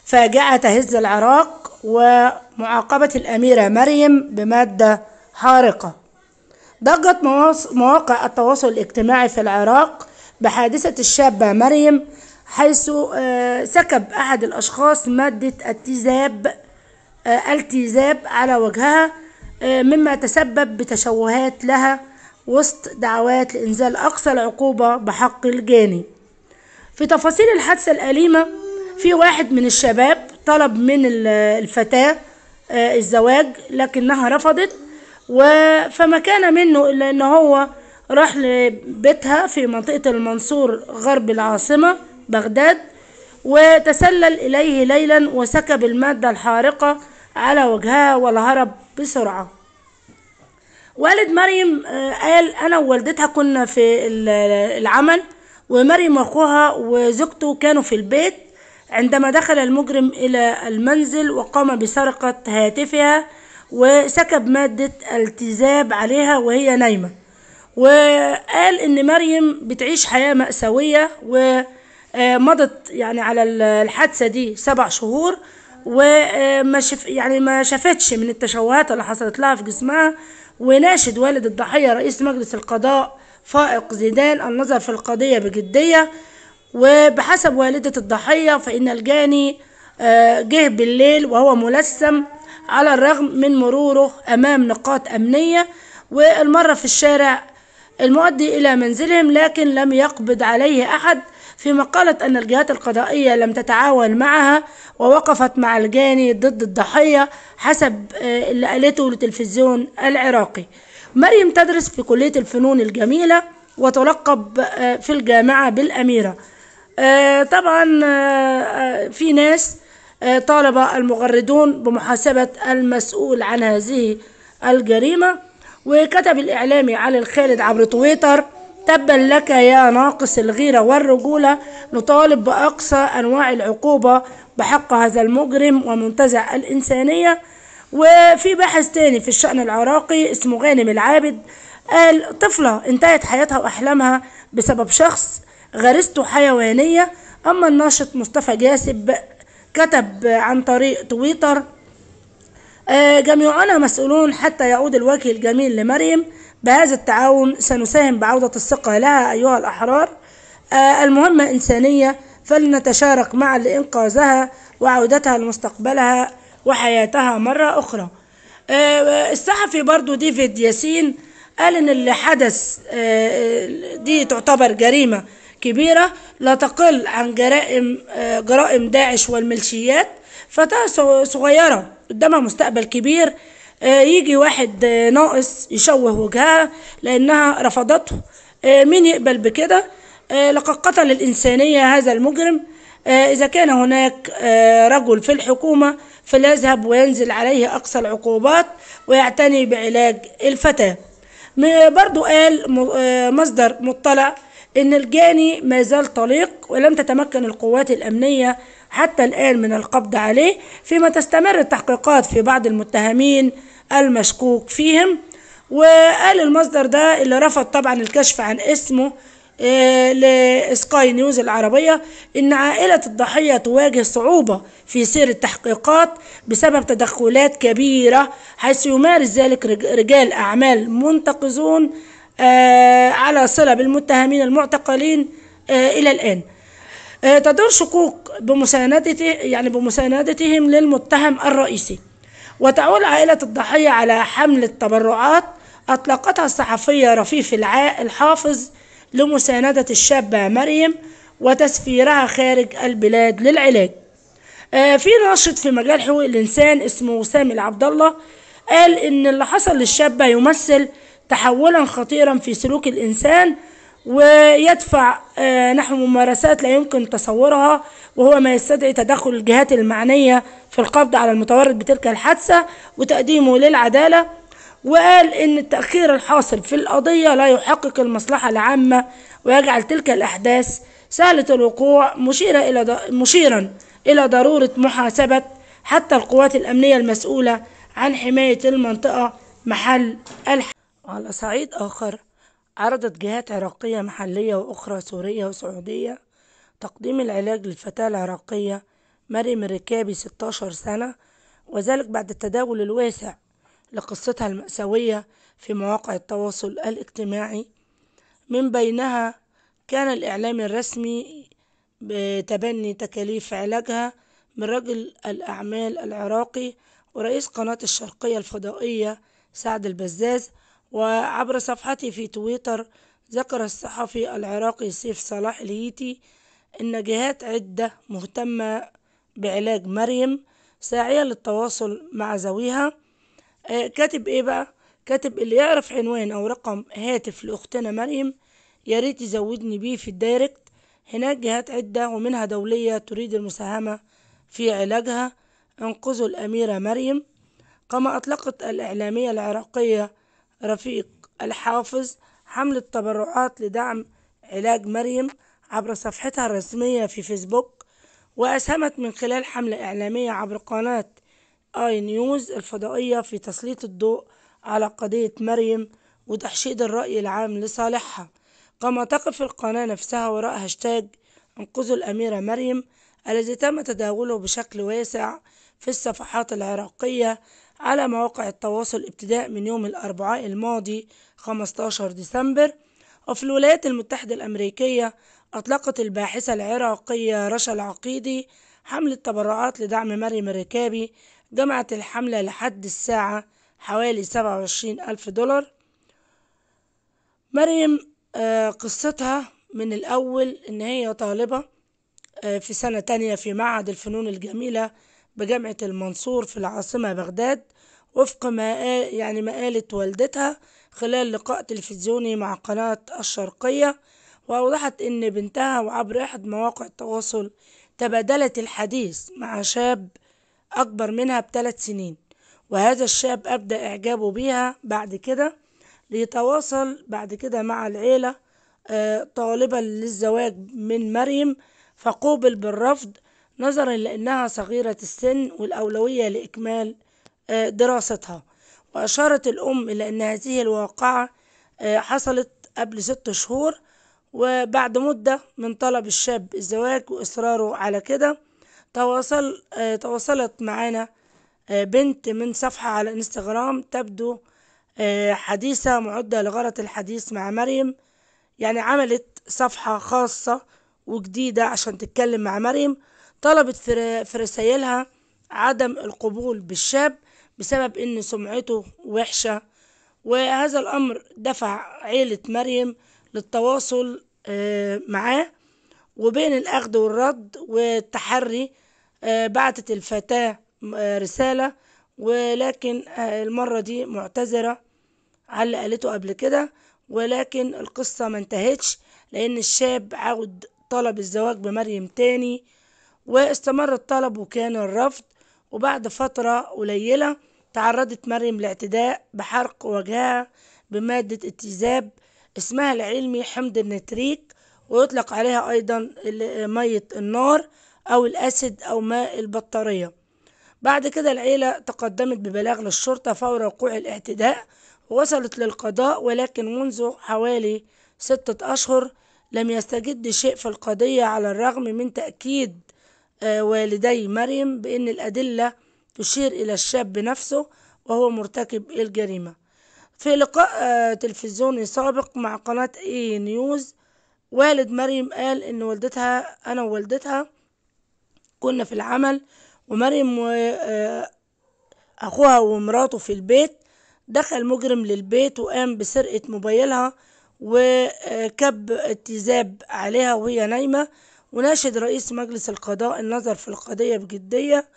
فاجعة تهز العراق ومعاقبة الأميرة مريم بمادة حارقة. ضجت مواقع التواصل الاجتماعي في العراق بحادثة الشابة مريم، حيث سكب أحد الأشخاص مادة التيزاب على وجهها، مما تسبب بتشوهات لها وسط دعوات لإنزال أقصى العقوبة بحق الجاني. في تفاصيل الحادثة الأليمة، في واحد من الشباب طلب من الفتاة الزواج لكنها رفضت، فما كان منه إلا أنه هو راح لبيتها في منطقة المنصور غرب العاصمة بغداد، وتسلل إليه ليلا وسكب المادة الحارقة على وجهها والهرب بسرعة. والد مريم قال: أنا ووالدتها كنا في العمل، ومريم واخوها وزوجته كانوا في البيت عندما دخل المجرم إلى المنزل وقام بسرقة هاتفها وسكب مادة التيزاب عليها وهي نايمة. وقال إن مريم بتعيش حياة مأساوية، ومضت على الحادثة دي 7 شهور، ما شافتش من التشوهات اللي حصلت لها في جسمها. وناشد والد الضحية رئيس مجلس القضاء فائق زيدان النظر في القضية بجدية. وبحسب والدة الضحية فإن الجاني جه بالليل وهو ملثم على الرغم من مروره أمام نقاط أمنية والمرة في الشارع المؤدي إلى منزلهم، لكن لم يقبض عليه أحد، فيما قالت أن الجهات القضائية لم تتعاون معها ووقفت مع الجاني ضد الضحية، حسب اللي قالته لتلفزيون العراقي. مريم تدرس في كلية الفنون الجميلة وتلقب في الجامعة بالأميرة. طبعا في ناس طالب المغردون بمحاسبة المسؤول عن هذه الجريمة. وكتب الإعلامي علي الخالد عبر تويتر: تبا لك يا ناقص الغيرة والرجولة، نطالب بأقصى أنواع العقوبة بحق هذا المجرم ومنتزع الإنسانية. وفي باحث تاني في الشأن العراقي اسمه غانم العابد قال: طفلة انتهت حياتها وأحلامها بسبب شخص غريزته حيوانية. أما الناشط مصطفى جاسب كتب عن طريق تويتر: جميعنا مسؤولون حتى يعود الوجه الجميل لمريم. بهذا التعاون سنساهم بعودة الثقة لها أيها الأحرار. المهمة إنسانية، فلنتشارك معا لإنقاذها وعودتها لمستقبلها وحياتها مرة أخرى. الصحفي برضو ديفيد ياسين قال إن اللي حدث دي تعتبر جريمة كبيرة لا تقل عن جرائم داعش والميليشيات. فتاة صغيرة قدامها مستقبل كبير، يجي واحد ناقص يشوه وجهها لأنها رفضته. مين يقبل بكده؟ لقد قتل الإنسانية هذا المجرم. إذا كان هناك رجل في الحكومة فليذهب وينزل عليه أقصى العقوبات ويعتني بعلاج الفتاة. برضو قال مصدر مطلع إن الجاني ما زال طليق ولم تتمكن القوات الأمنية حتى الآن من القبض عليه، فيما تستمر التحقيقات في بعض المتهمين المشكوك فيهم. وقال المصدر ده اللي رفض طبعا الكشف عن اسمه لسكاي نيوز العربية إن عائلة الضحية تواجه صعوبة في سير التحقيقات بسبب تدخلات كبيرة، حيث يمارس ذلك رجال أعمال منتقزون على صلة بالمتهمين المعتقلين إلى الآن. تدور شكوك بمساندتهم للمتهم الرئيسي. وتعول عائلة الضحية على حملة تبرعات أطلقتها الصحفية رفيف الحافظ لمساندة الشابة مريم وتسفيرها خارج البلاد للعلاج. في ناشط في مجال حقوق الإنسان اسمه سامي العبد الله قال إن اللي حصل للشابة يمثل تحولا خطيرا في سلوك الإنسان، ويدفع نحو ممارسات لا يمكن تصورها، وهو ما يستدعي تدخل الجهات المعنية في القبض على المتورط بتلك الحادثة وتقديمه للعدالة. وقال إن التأخير الحاصل في القضية لا يحقق المصلحة العامة ويجعل تلك الأحداث سهلة الوقوع، مشيرا إلى ضرورة محاسبة حتى القوات الأمنية المسؤولة عن حماية المنطقة محل الحدث. على صعيد آخر، عرضت جهات عراقية محلية وأخرى سورية وسعودية تقديم العلاج للفتاة العراقية مريم الركابي 16 سنة، وذلك بعد التداول الواسع لقصتها المأساوية في مواقع التواصل الاجتماعي. من بينها كان الإعلام الرسمي بتبني تكاليف علاجها من رجل الأعمال العراقي ورئيس قناة الشرقية الفضائية سعد البزاز. وعبر صفحته في تويتر ذكر الصحفي العراقي سيف صلاح الهيتي إن جهات عدة مهتمة بعلاج مريم، ساعية للتواصل مع ذويها. كاتب إيه بقى؟ كاتب: اللي يعرف عنوان أو رقم هاتف لأختنا مريم ياريت يزودني بيه في الدايركت. هناك جهات عدة ومنها دولية تريد المساهمة في علاجها. انقذوا الأميرة مريم. كما أطلقت الإعلامية العراقية رفيق الحافظ حملة تبرعات لدعم علاج مريم عبر صفحتها الرسمية في فيسبوك، وأسهمت من خلال حملة إعلامية عبر قناة آي نيوز الفضائية في تسليط الضوء على قضية مريم وتحشيد الرأي العام لصالحها. كما تقف القناة نفسها وراء هاشتاج انقذوا الأميرة مريم الذي تم تداوله بشكل واسع في الصفحات العراقية على مواقع التواصل ابتداء من يوم الأربعاء الماضي 15 ديسمبر. وفي الولايات المتحدة الأمريكية أطلقت الباحثة العراقية رشا العقيدي حملة تبرعات لدعم مريم الركابي. جمعت الحملة لحد الساعة حوالي 27,000 دولار. مريم قصتها من الأول إن هي طالبة في سنة تانية في معهد الفنون الجميلة بجامعة المنصور في العاصمة بغداد، وفق ما قالت والدتها خلال لقاء تلفزيوني مع قناة الشرقية. وأوضحت إن بنتها وعبر أحد مواقع التواصل تبادلت الحديث مع شاب أكبر منها ب3 سنين، وهذا الشاب أبدأ إعجابه بها بعد كده ليتواصل بعد كده مع العيلة طالبا للزواج من مريم، فقوبل بالرفض نظرا لأنها صغيرة السن والأولوية لإكمال دراستها. وأشارت الأم إلى أن هذه الواقعة حصلت قبل 6 شهور، وبعد مدة من طلب الشاب الزواج وإصراره على كده تواصلت معنا بنت من صفحة على انستغرام تبدو حديثة معدة لغرض الحديث مع مريم. يعني عملت صفحة خاصة وجديدة عشان تتكلم مع مريم. طلبت في رسائلها عدم القبول بالشاب بسبب ان سمعته وحشة، وهذا الامر دفع عيلة مريم للتواصل معاه، وبين الاخذ والرد والتحري بعتت الفتاة رسالة، ولكن المرة دي معتذرة على اللي قالته قبل كده. ولكن القصة ما انتهتش، لأن الشاب عاود طلب الزواج بمريم تاني، واستمر الطلب وكان الرفض. وبعد فترة قليلة تعرضت مريم لاعتداء بحرق وجهها بمادة اتزاب اسمها العلمي حمض النتريك، ويطلق عليها أيضا مية النار أو الأسد أو ماء البطارية. بعد كده العيلة تقدمت ببلاغ للشرطة فور وقوع الاعتداء ووصلت للقضاء، ولكن منذ حوالي 6 أشهر لم يستجد شيء في القضية على الرغم من تأكيد والدي مريم بأن الأدلة تشير إلى الشاب نفسه وهو مرتكب الجريمة. في لقاء تلفزيوني سابق مع قناة اي نيوز والد مريم قال إن أنا ووالدتها كنا في العمل، ومريم وأخوها ومراته في البيت. دخل مجرم للبيت وقام بسرقة موبايلها وكب اتزاب عليها وهي نايمة. وناشد رئيس مجلس القضاء النظر في القضية بجدية.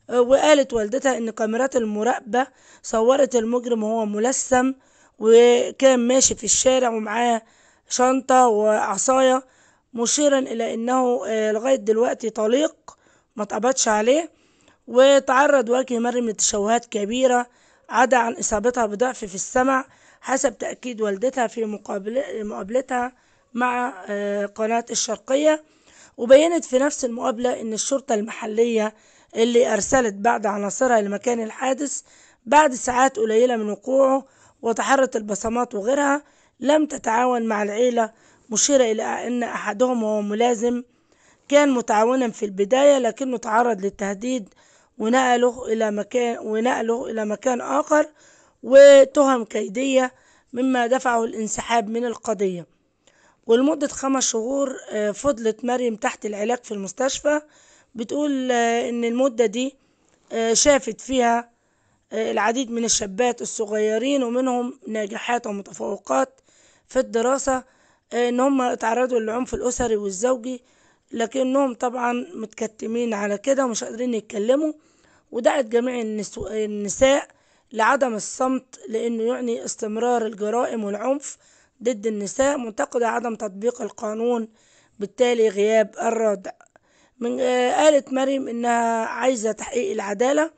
وقالت والدتها إن كاميرات المراقبة صورت المجرم وهو ملثم وكان ماشي في الشارع ومعاه شنطة وعصاية، مشيرا إلى أنه لغاية دلوقتي طليق ما اتقبضش عليه. وتعرض وجه مريم لتشوهات كبيرة عدا عن إصابتها بضعف في السمع حسب تأكيد والدتها في مقابلتها مع قناة الشرقية. وبينت في نفس المقابلة أن الشرطة المحلية اللي أرسلت بعض عناصرها لمكان الحادث بعد ساعات قليلة من وقوعه وتحرت البصمات وغيرها لم تتعاون مع العيلة، مشيرة إلى أن أحدهم وهو ملازم كان متعاونا في البداية لكنه تعرض للتهديد ونقله إلى مكان آخر وتهم كيدية، مما دفعه الانسحاب من القضية. ولمدة 5 شهور فضلت مريم تحت العلاج في المستشفى. بتقول إن المدة دي شافت فيها العديد من الشابات الصغيرين ومنهم ناجحات ومتفوقات في الدراسة، إن هم اتعرضوا للعنف الأسري والزوجي، لكنهم طبعا متكتمين على كده ومش قادرين يتكلموا. ودعت جميع النساء لعدم الصمت، لأنه يعني استمرار الجرائم والعنف ضد النساء، منتقدة عدم تطبيق القانون، بالتالي غياب الرادع. قالت مريم إنها عايزة تحقيق العدالة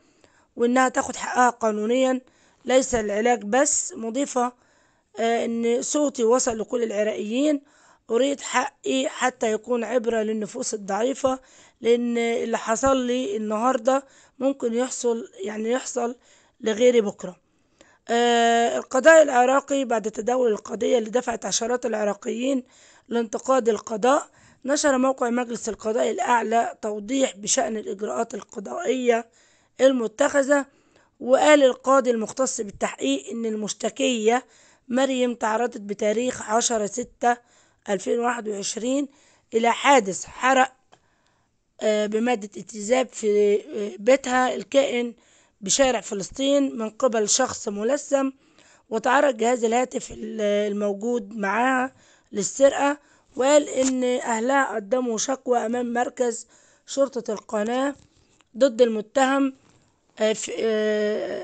وإنها تاخد حقها قانونيا ليس العلاج بس، مضيفة إن صوتي وصل لكل العراقيين، أريد حقي حتى يكون عبرة للنفوس الضعيفة، لأن اللي حصل لي النهاردة ممكن يحصل لغيري بكرة. القضاء العراقي بعد تداول القضية اللي دفعت عشرات العراقيين لانتقاد القضاء، نشر موقع مجلس القضاء الأعلى توضيح بشأن الإجراءات القضائية المتخذة. وقال القاضي المختص بالتحقيق إن المشتكية مريم تعرضت بتاريخ 10/6/2021 إلى حادث حرق بمادة اتزاب في بيتها الكائن بشارع فلسطين من قبل شخص ملثم، وتعرض جهاز الهاتف الموجود معها للسرقة. وقال إن أهلها قدموا شكوى أمام مركز شرطة القناة ضد المتهم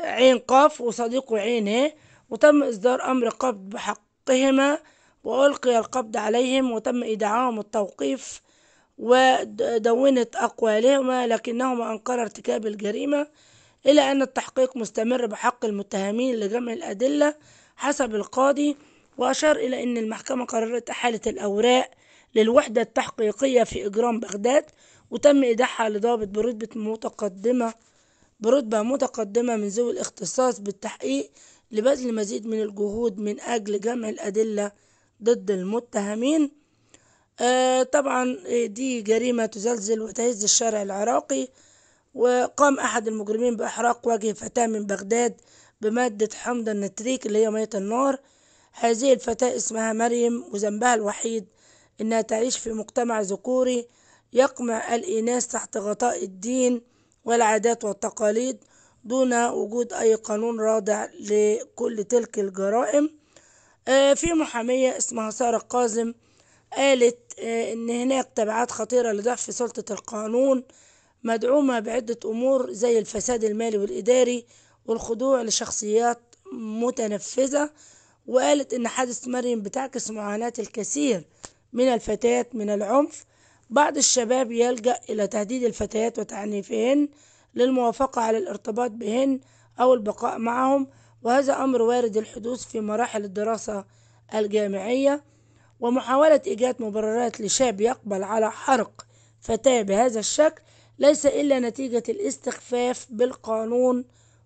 عين قاف وصديقه عين ه، وتم إصدار أمر قبض بحقهما وألقي القبض عليهم وتم إيداعهم التوقيف ودونت أقوالهما، لكنهما أنكر ارتكاب الجريمة، إلى أن التحقيق مستمر بحق المتهمين لجمع الأدلة حسب القاضي. وأشار إلى أن المحكمة قررت إحالة الأوراق للوحدة التحقيقية في إجرام بغداد، وتم إيداعها لضابط برتبة متقدمة من ذوي الاختصاص بالتحقيق لبذل مزيد من الجهود من أجل جمع الأدلة ضد المتهمين. طبعا دي جريمة تزلزل وتهز الشارع العراقي. وقام أحد المجرمين بإحراق وجه فتاة من بغداد بمادة حمض النتريك اللي هي مية النار. هذه الفتاة اسمها مريم، وذنبها الوحيد إنها تعيش في مجتمع ذكوري يقمع الإناث تحت غطاء الدين والعادات والتقاليد دون وجود أي قانون رادع لكل تلك الجرائم. في محامية اسمها سارة قاسم قالت إن هناك تبعات خطيرة لضعف سلطة القانون، مدعومة بعدة أمور زي الفساد المالي والإداري والخضوع لشخصيات متنفذة. وقالت إن حادث مريم بتعكس معاناة الكثير من الفتيات من العنف. بعض الشباب يلجأ إلى تهديد الفتيات وتعنيفهن للموافقة على الارتباط بهن أو البقاء معهم، وهذا أمر وارد الحدوث في مراحل الدراسة الجامعية. ومحاولة إيجاد مبررات لشاب يقبل على حرق فتاة بهذا الشكل ليس إلا نتيجة الاستخفاف بالقانون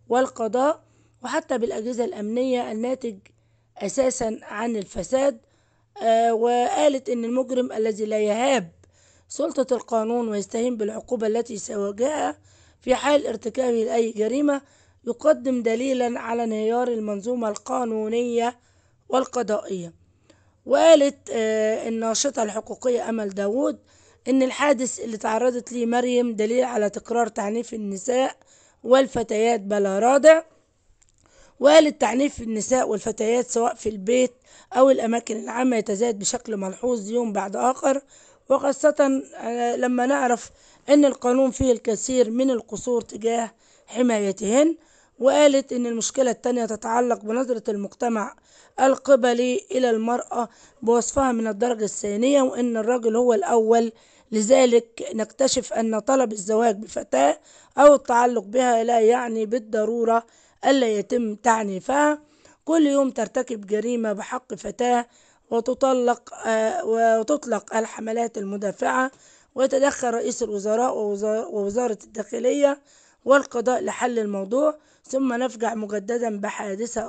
والقضاء وحتى بالأجهزة الأمنية الناتج أساسا عن الفساد. وقالت إن المجرم الذي لا يهاب سلطة القانون ويستهين بالعقوبة التي سيواجهها في حال ارتكابه لأي جريمة يقدم دليلا على انهيار المنظومة القانونية والقضائية. وقالت الناشطة الحقوقية أمل داود إن الحادث اللي تعرضت ليه مريم دليل على تكرار تعنيف النساء والفتيات بلا رادع. وقالت تعنيف النساء والفتيات سواء في البيت أو الأماكن العامة يتزايد بشكل ملحوظ يوم بعد آخر، وخاصة لما نعرف أن القانون فيه الكثير من القصور تجاه حمايتهن. وقالت أن المشكلة التانية تتعلق بنظرة المجتمع القبلي إلى المرأة بوصفها من الدرجة الثانية وأن الرجل هو الأول، لذلك نكتشف أن طلب الزواج بفتاة أو التعلق بها لا يعني بالضرورة ألا يتم تعنيفها. كل يوم ترتكب جريمة بحق فتاة وتطلق الحملات المدافعة، ويتدخل رئيس الوزراء ووزارة الداخلية والقضاء لحل الموضوع، ثم نفجع مجددا بحادثة